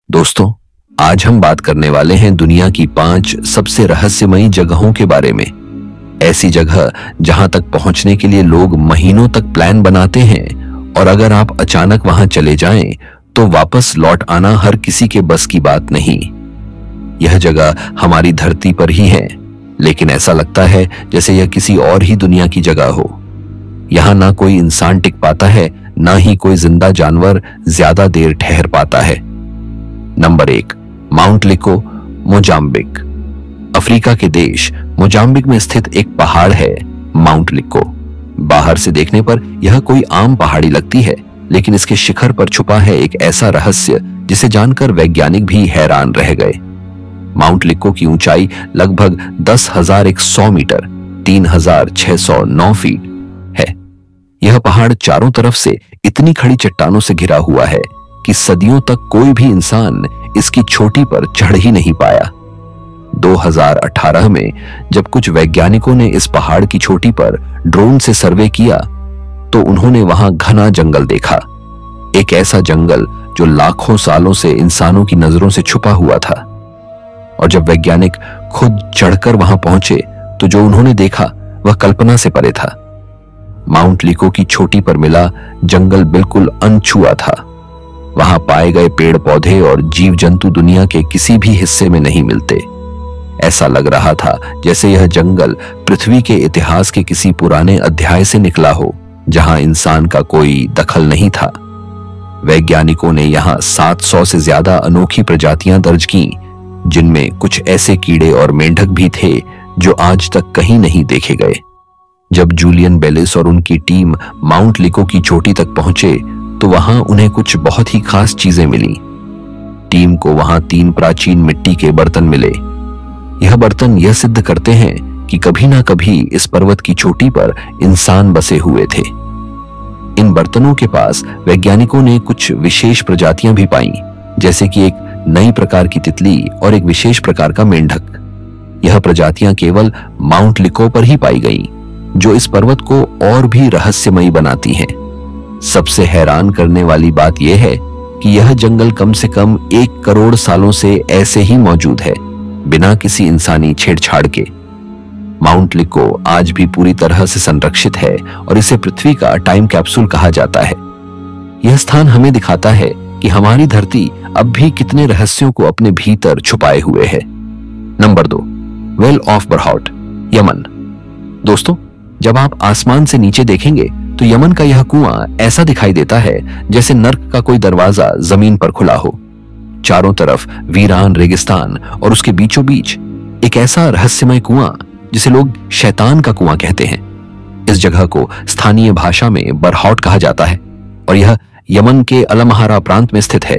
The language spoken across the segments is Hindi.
दोस्तों, आज हम बात करने वाले हैं दुनिया की 5 सबसे रहस्यमयी जगहों के बारे में। ऐसी जगह जहां तक पहुंचने के लिए लोग महीनों तक प्लान बनाते हैं और अगर आप अचानक वहां चले जाएं तो वापस लौट आना हर किसी के बस की बात नहीं। यह जगह हमारी धरती पर ही है, लेकिन ऐसा लगता है जैसे यह किसी और ही दुनिया की जगह हो। यहां ना कोई इंसान टिक पाता है, ना ही कोई जिंदा जानवर ज्यादा देर ठहर पाता है। Number 1, Mount Lico, Mozambique. Africa के देश मोजाम्बिक में स्थित एक पहाड़ है माउंट लिको। बाहर से देखने पर यह कोई आम पहाड़ी लगती है, लेकिन इसके शिखर पर छुपा है एक ऐसा रहस्य जिसे जानकर वैज्ञानिक भी हैरान रह गए। माउंट लिको की ऊंचाई लगभग 10,100 मीटर 3,609 फीट है। यह पहाड़ चारों तरफ से इतनी खड़ी चट्टानों से घिरा हुआ है कि सदियों तक कोई भी इंसान इसकी चोटी पर चढ़ ही नहीं पाया। 2018 में जब कुछ वैज्ञानिकों ने इस पहाड़ की चोटी पर ड्रोन से सर्वे किया तो उन्होंने वहां घना जंगल देखा। एक ऐसा जंगल जो लाखों सालों से इंसानों की नजरों से छुपा हुआ था। और जब वैज्ञानिक खुद चढ़कर वहां पहुंचे तो जो उन्होंने देखा वह कल्पना से परे था। माउंट लिको की चोटी पर मिला जंगल बिल्कुल अनछुआ था। वहां पाए गए पेड़ पौधे और जीव जंतु दुनिया के किसी भी हिस्से में नहीं मिलते। ऐसा लग रहा था जैसे यह जंगल पृथ्वी के इतिहास के किसी पुराने अध्याय से निकला हो, जहां इंसान का कोई दखल नहीं था। वैज्ञानिकों ने यहां 700 से ज्यादा अनोखी प्रजातियां दर्ज की, जिनमें कुछ ऐसे कीड़े और मेंढक भी थे जो आज तक कहीं नहीं देखे गए। जब जूलियन बेलिस और उनकी टीम माउंट लिको की चोटी तक पहुंचे तो वहां उन्हें कुछ बहुत ही खास चीजें मिली। टीम को वहां 3 प्राचीन मिट्टी के बर्तन मिले। यह बर्तन यह सिद्ध करते हैं कि कभी ना कभी इस पर्वत की चोटी पर इंसान बसे हुए थे। इन बर्तनों के पास वैज्ञानिकों ने कुछ विशेष प्रजातियां भी पाई, जैसे कि एक नई प्रकार की तितली और एक विशेष प्रकार का मेंढक। यह प्रजातियां केवल माउंट लिको पर ही पाई गईं, जो इस पर्वत को और भी रहस्यमयी बनाती हैं। सबसे हैरान करने वाली बात यह है कि यह जंगल कम से कम 1 करोड़ सालों से ऐसे ही मौजूद है, बिना किसी इंसानी छेड़छाड़ के। माउंट लिको आज भी पूरी तरह से संरक्षित है और इसे पृथ्वी का टाइम कैप्सूल कहा जाता है। यह स्थान हमें दिखाता है कि हमारी धरती अब भी कितने रहस्यों को अपने भीतर छुपाए हुए है। Number 2, well of Barhout, Yemen. दोस्तों, जब आप आसमान से नीचे देखेंगे तो यमन का यह कुआं ऐसा दिखाई देता है जैसे नर्क का कोई दरवाजा जमीन पर खुला हो। चारों तरफ वीरान रेगिस्तान और उसके बीचों बीच एक ऐसा रहस्यमय कुआं जिसे लोग शैतान का कुआं कहते हैं। इस जगह को स्थानीय भाषा में बरहाउट कहा जाता है और यह यमन के अलमहारा प्रांत में स्थित है।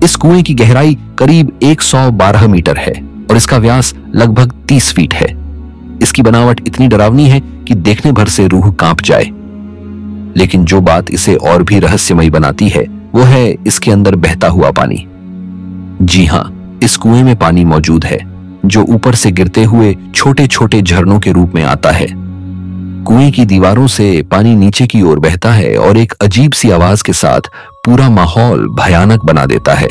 इस कुएं की गहराई करीब 112 मीटर है और इसका व्यास लगभग 30 फीट है। इसकी बनावट इतनी डरावनी है कि देखने भर से रूह कांप जाए। लेकिन जो बात इसे और भी रहस्यमयी बनाती है वो है इसके अंदर बहता हुआ पानी। जी हां, इस कुएं में पानी मौजूद है जो ऊपर से गिरते हुए छोटे छोटे झरनों के रूप में आता है। कुएं की दीवारों से पानी नीचे की ओर बहता है और एक अजीब सी आवाज के साथ पूरा माहौल भयानक बना देता है।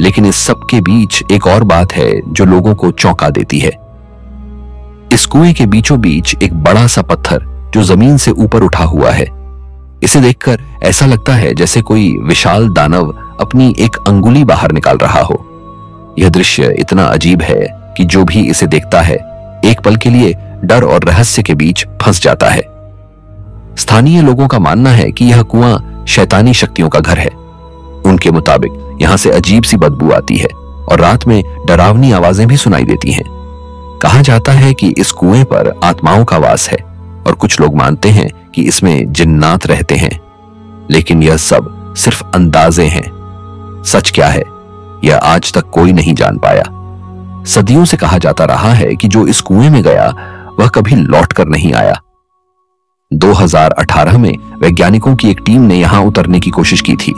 लेकिन इस सब के बीच एक और बात है जो लोगों को चौंका देती है। इस कुएं के बीचों बीच एक बड़ा सा पत्थर जो जमीन से ऊपर उठा हुआ है। इसे देखकर ऐसा लगता है जैसे कोई विशाल दानव अपनी एक अंगुली बाहर निकाल रहा हो। यह दृश्य इतना अजीब है कि जो भी इसे देखता है एक पल के लिए डर और रहस्य के बीच फंस जाता है। स्थानीय लोगों का मानना है कि यह कुआं शैतानी शक्तियों का घर है। उनके मुताबिक यहां से अजीब सी बदबू आती है और रात में डरावनी आवाजें भी सुनाई देती हैं। कहा जाता है कि इस कुएं पर आत्माओं का वास है और कुछ लोग मानते हैं कि इसमें जिन्नात रहते हैं। लेकिन यह सब सिर्फ अंदाजे हैं। सच क्या है यह आज तक कोई नहीं जान पाया। सदियों से कहा जाता रहा है कि जो इस कुएं में गया वह कभी लौट कर नहीं आया। 2018 में वैज्ञानिकों की एक टीम ने यहां उतरने की कोशिश की थी,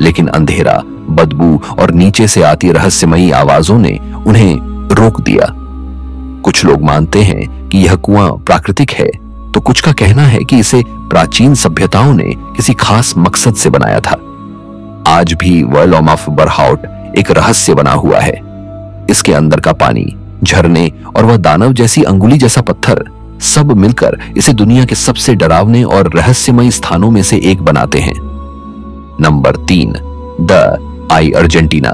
लेकिन अंधेरा, बदबू और नीचे से आती रहस्यमयी आवाजों ने उन्हें रोक दिया। कुछ लोग मानते हैं कि यह कुआं प्राकृतिक है, तो कुछ का कहना है कि इसे प्राचीन सभ्यताओं ने किसी खास मकसद से बनाया था। आज भी वेल ऑफ बरहाउट एक रहस्य बना हुआ है। इसके अंदर का पानी, झरने और वह दानव जैसी अंगुली जैसा पत्थर सब मिलकर इसे दुनिया के सबसे डरावने और रहस्यमयी स्थानों में से एक बनाते हैं। Number 3, the I Argentina.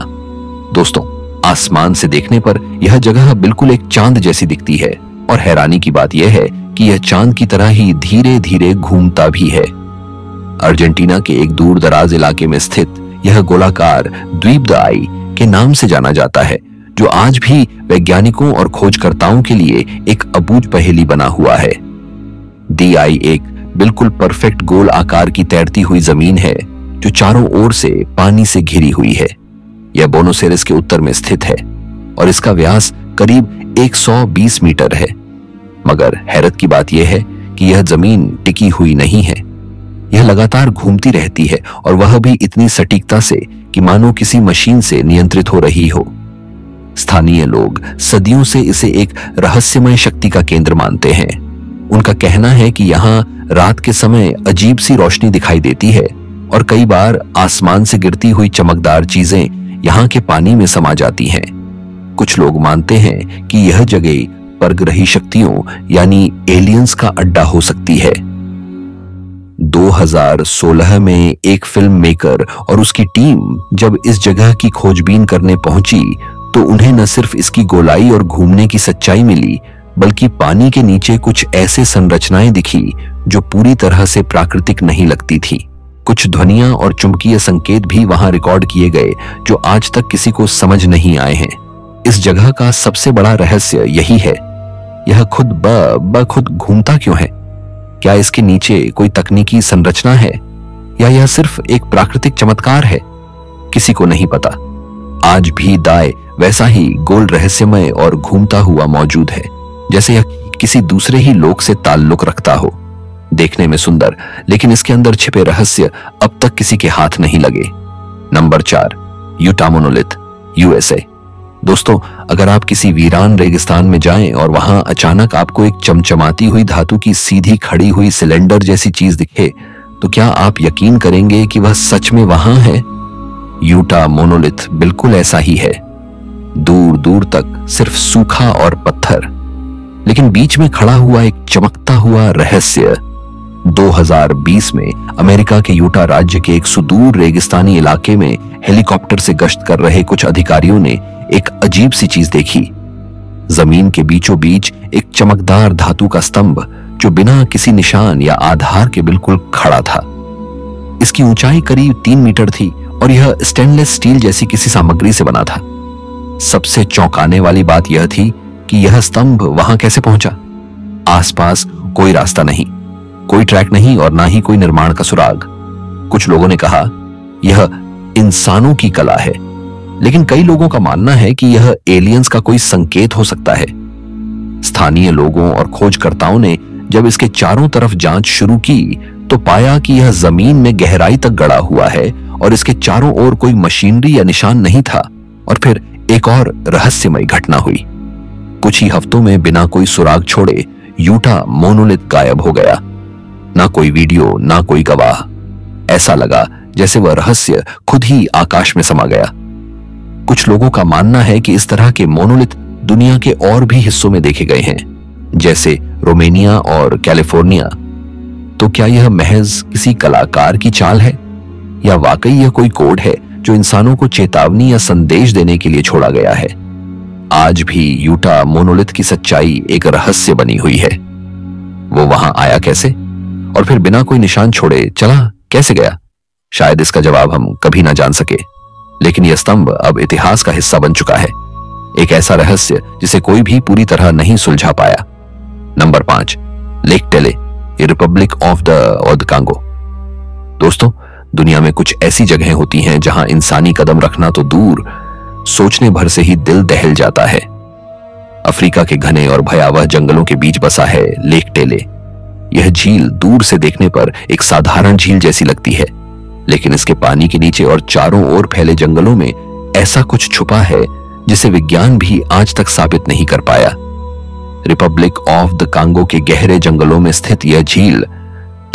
दोस्तों, आसमान से देखने पर यह जगह बिल्कुल एक चांद जैसी दिखती है और हैरानी की बात यह है कि यह चांद की तरह ही धीरे धीरे घूमता भी है। अर्जेंटीना के एक दूर दराज इलाके में स्थित यह गोलाकार द्वीप द आई के नाम से जाना जाता है, जो आज भी वैज्ञानिकों और खोजकर्ताओं के लिए एक अबूझ पहेली बना हुआ है। दी आई एक बिल्कुल परफेक्ट गोल आकार की तैरती हुई जमीन है जो चारों ओर से पानी से घिरी हुई है। यह बोनोस एयर्स के उत्तर में स्थित है और इसका व्यास करीब 120 मीटर है। मगर हैरत की बात यह है कि यह जमीन टिकी हुई नहीं है। यह लगातार घूमती रहती है और वह भी इतनी सटीकता से कि मानो किसी मशीन से नियंत्रित हो रही हो। स्थानीय लोग सदियों से इसे एक रहस्यमय शक्ति का केंद्र मानते हैं। उनका कहना है कि यहाँ रात के समय अजीब सी रोशनी दिखाई देती है और कई बार आसमान से गिरती हुई चमकदार चीजें यहाँ के पानी में समा जाती हैं। कुछ लोग मानते हैं कि यह जगह परग्रही शक्तियों यानी एलियंस का अड्डा हो सकती है। 2016 में एक फिल्म मेकर और उसकी टीम जब इस जगह की खोजबीन करने पहुंची तो उन्हें न सिर्फ इसकी गोलाई और घूमने की सच्चाई मिली, बल्कि पानी के नीचे कुछ ऐसे संरचनाएं दिखी जो पूरी तरह से प्राकृतिक नहीं लगती थी। कुछ ध्वनियां और चुंबकीय संकेत भी वहां रिकॉर्ड किए गए जो आज तक किसी को समझ नहीं आए हैं। इस जगह का सबसे बड़ा रहस्य यही है, यह खुद ब खुद घूमता क्यों है? क्या इसके नीचे कोई तकनीकी संरचना है या यह सिर्फ एक प्राकृतिक चमत्कार है? किसी को नहीं पता। आज भी दाई वैसा ही गोल, रहस्यमय और घूमता हुआ मौजूद है, जैसे यह किसी दूसरे ही लोक से ताल्लुक रखता हो। देखने में सुंदर, लेकिन इसके अंदर छिपे रहस्य अब तक किसी के हाथ नहीं लगे। Number 4, Utah monolith, USA. दोस्तों, अगर आप किसी वीरान रेगिस्तान में जाएं और वहां अचानक आपको एक चमचमाती हुई धातु की सीधी खड़ी हुई सिलेंडर जैसी चीज दिखे, तो क्या आप यकीन करेंगे कि वह सच में वहां है? यूटा मोनोलिथ बिल्कुल ऐसा ही है। दूर दूर तक सिर्फ सूखा और पत्थर, लेकिन बीच में खड़ा हुआ एक चमकता हुआ रहस्य। 2020 में अमेरिका के यूटा राज्य के एक सुदूर रेगिस्तानी इलाके में हेलीकॉप्टर से गश्त कर रहे कुछ अधिकारियों ने एक अजीब सी चीज देखी। जमीन के बीचों बीच एक चमकदार धातु का स्तंभ जो बिना किसी निशान या आधार के बिल्कुल खड़ा था। इसकी ऊंचाई करीब 3 मीटर थी और यह स्टेनलेस स्टील जैसी किसी सामग्री से बना था। सबसे चौंकाने वाली बात यह थी कि यह स्तंभ वहां कैसे पहुंचा। आसपास कोई रास्ता नहीं, कोई ट्रैक नहीं और ना ही कोई निर्माण का सुराग। कुछ लोगों ने कहा यह इंसानों की कला है, लेकिन कई लोगों का मानना है कि यह एलियंस का कोई संकेत हो सकता है। स्थानीय लोगों और खोजकर्ताओं ने जब इसके चारों तरफ जांच शुरू की तो पाया कि यह जमीन में गहराई तक गड़ा हुआ है और इसके चारों ओर कोई मशीनरी या निशान नहीं था। और फिर एक और रहस्यमय घटना हुई। कुछ ही हफ्तों में बिना कोई सुराग छोड़े यूटा मोनोलिथ गायब हो गया। ना कोई वीडियो, ना कोई गवाह। ऐसा लगा जैसे वह रहस्य खुद ही आकाश में समा गया। कुछ लोगों का मानना है कि इस तरह के मोनोलिथ दुनिया के और भी हिस्सों में देखे गए हैं, जैसे रोमेनिया और कैलिफोर्निया। तो क्या यह महज किसी कलाकार की चाल है या वाकई यह कोई कोड है जो इंसानों को चेतावनी या संदेश देने के लिए छोड़ा गया है? आज भी यूटा मोनोलिथ की सच्चाई एक रहस्य बनी हुई है। वो वहां आया कैसे और फिर बिना कोई निशान छोड़े चला कैसे गया? शायद इसका जवाब हम कभी ना जान सके, लेकिन यह स्तंभ अब इतिहास का हिस्सा बन चुका है। एक ऐसा रहस्य जिसे कोई भी पूरी तरह नहीं सुलझा पाया। Number 5, lake tele, Republic of the Congo. दोस्तों, दुनिया में कुछ ऐसी जगहें होती हैं जहां इंसानी कदम रखना तो दूर, सोचने भर से ही दिल दहल जाता है। अफ्रीका के घने और भयावह जंगलों के बीच बसा है लेक टेले। यह झील दूर से देखने पर एक साधारण झील जैसी लगती है, लेकिन इसके पानी के नीचे और चारों ओर फैले जंगलों में ऐसा कुछ छुपा है जिसे विज्ञान भी आज तक साबित नहीं कर पाया। रिपब्लिक ऑफ द कांगो के गहरे जंगलों में स्थित यह झील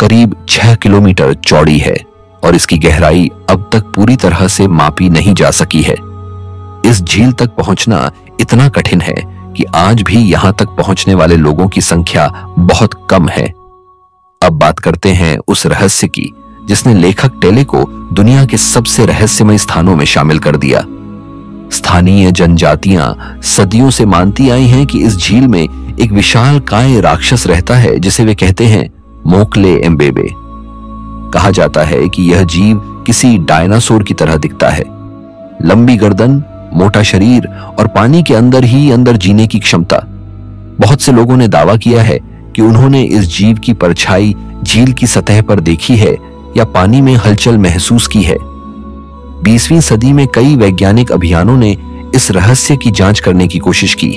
करीब 6 किलोमीटर चौड़ी है और इसकी गहराई अब तक पूरी तरह से मापी नहीं जा सकी है। इस झील तक पहुंचना इतना कठिन है कि आज भी यहां तक पहुंचने वाले लोगों की संख्या बहुत कम है। अब बात करते हैं उस रहस्य की जिसने लेखक टेले को दुनिया के सबसे रहस्यमय स्थानों में शामिल कर दिया। स्थानीय जनजातियां सदियों से मानती आई हैं कि इस झील में एक विशाल काय राक्षस रहता है जिसे वे कहते हैं मोकले एम्बेबे। कहा जाता है कि यह जीव किसी डायनासोर की तरह दिखता है, लंबी गर्दन, मोटा शरीर और पानी के अंदर ही अंदर जीने की क्षमता। बहुत से लोगों ने दावा किया है कि उन्होंने इस जीव की परछाई झील की सतह पर देखी है या पानी में हलचल महसूस की है। 20वीं सदी में कई वैज्ञानिक अभियानों ने इस रहस्य की जांच करने की कोशिश की,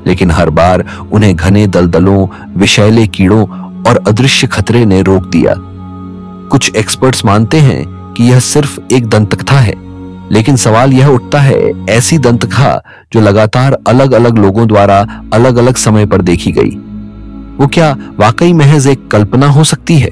लेकिन हर बार उन्हें घने दलदलों, विषैले कीड़ों और अदृश्य खतरे ने रोक दिया। कुछ एक्सपर्ट्स मानते हैं कि यह सिर्फ एक दंतकथा है, लेकिन सवाल यह उठता है, ऐसी दंतकथा जो लगातार अलग अलग लोगों द्वारा अलग अलग समय पर देखी गई, वो क्या वाकई महज एक कल्पना हो सकती है?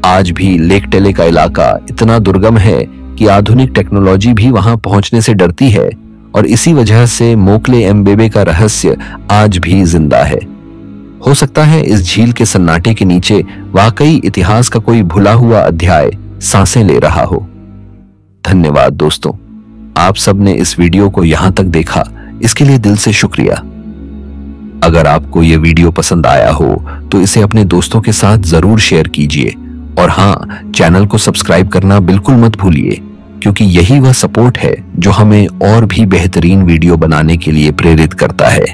आज भी लेक टेले का इलाका इतना दुर्गम है कि आधुनिक टेक्नोलॉजी भी वहां पहुंचने से डरती है और इसी वजह से मोकले एम्बेबे का रहस्य आज भी जिंदा है। हो सकता है इस झील के सन्नाटे के नीचे वाकई इतिहास का कोई भुला हुआ अध्याय सांसें ले रहा हो। धन्यवाद दोस्तों, आप सबने इस वीडियो को यहां तक देखा, इसके लिए दिल से शुक्रिया। अगर आपको यह वीडियो पसंद आया हो तो इसे अपने दोस्तों के साथ जरूर शेयर कीजिए और हाँ, चैनल को सब्सक्राइब करना बिल्कुल मत भूलिए, क्योंकि यही वह सपोर्ट है जो हमें और भी बेहतरीन वीडियो बनाने के लिए प्रेरित करता है।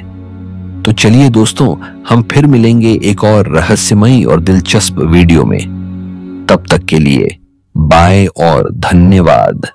तो चलिए दोस्तों, हम फिर मिलेंगे एक और रहस्यमयी और दिलचस्प वीडियो में। तब तक के लिए बाय और धन्यवाद।